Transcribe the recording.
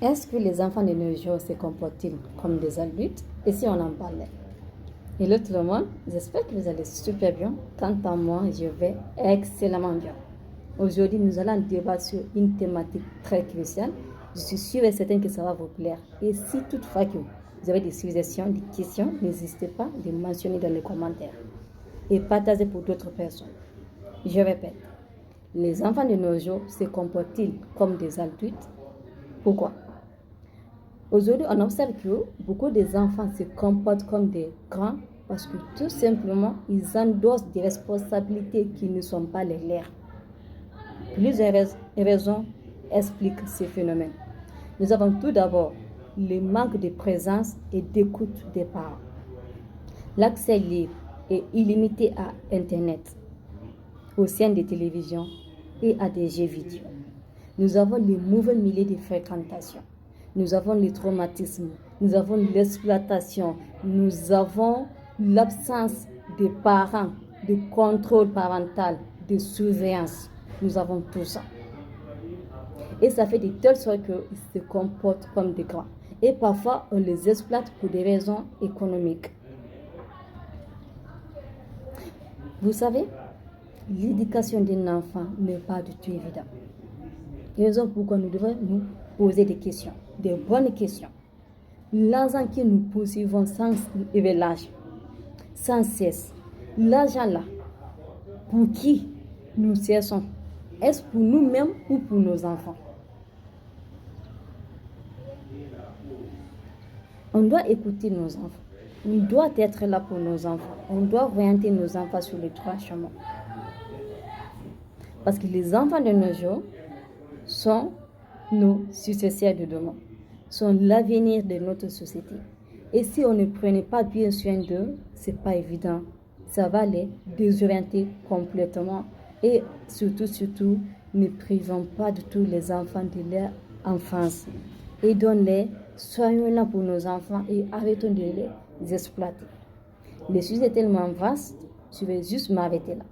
Est-ce que les enfants de nos jours se comportent-ils comme des adultes? Et si on en parlait? Et l'autrement, j'espère que vous allez super bien. Quant à moi, je vais excellemment bien. Aujourd'hui, nous allons débattre sur une thématique très cruciale. Je suis sûre et certaine que ça va vous plaire. Et si toutefois que vous avez des suggestions, des questions, n'hésitez pas à les mentionner dans les commentaires. Et partagez pour d'autres personnes. Je répète, les enfants de nos jours se comportent-ils comme des adultes? Pourquoi? Aujourd'hui, on observe que beaucoup des enfants se comportent comme des grands parce que tout simplement, ils endossent des responsabilités qui ne sont pas les leurs. Plusieurs raisons expliquent ces phénomènes. Nous avons tout d'abord le manque de présence et d'écoute des parents. L'accès libre et illimité à Internet, aux chaînes de télévision et à des jeux vidéo. Nous avons les mauvais milieux de fréquentation. Nous avons le traumatisme, nous avons l'exploitation, nous avons l'absence de parents, de contrôle parental, de surveillance. Nous avons tout ça. Et ça fait de telle sorte qu'ils se comportent comme des grands. Et parfois, on les exploite pour des raisons économiques. Vous savez, l'éducation d'un enfant n'est pas du tout évidente. Raison pourquoi nous devons nous poser des questions, des bonnes questions. L'argent que nous poursuivons sans relâche, sans cesse, l'argent là, pour qui nous cherchons? Est-ce pour nous-mêmes ou pour nos enfants? On doit écouter nos enfants. On doit être là pour nos enfants. On doit orienter nos enfants sur les trois chemins. Parce que les enfants de nos jours sont nos successeurs de demain, sont l'avenir de notre société. Et si on ne prenait pas bien soin d'eux, c'est pas évident. Ça va les désorienter complètement. Et surtout, ne privons pas du tout les enfants de leur enfance. Aidons-les, soyons là pour nos enfants et arrêtons de les exploiter. Le sujet est tellement vaste, je vais juste m'arrêter là.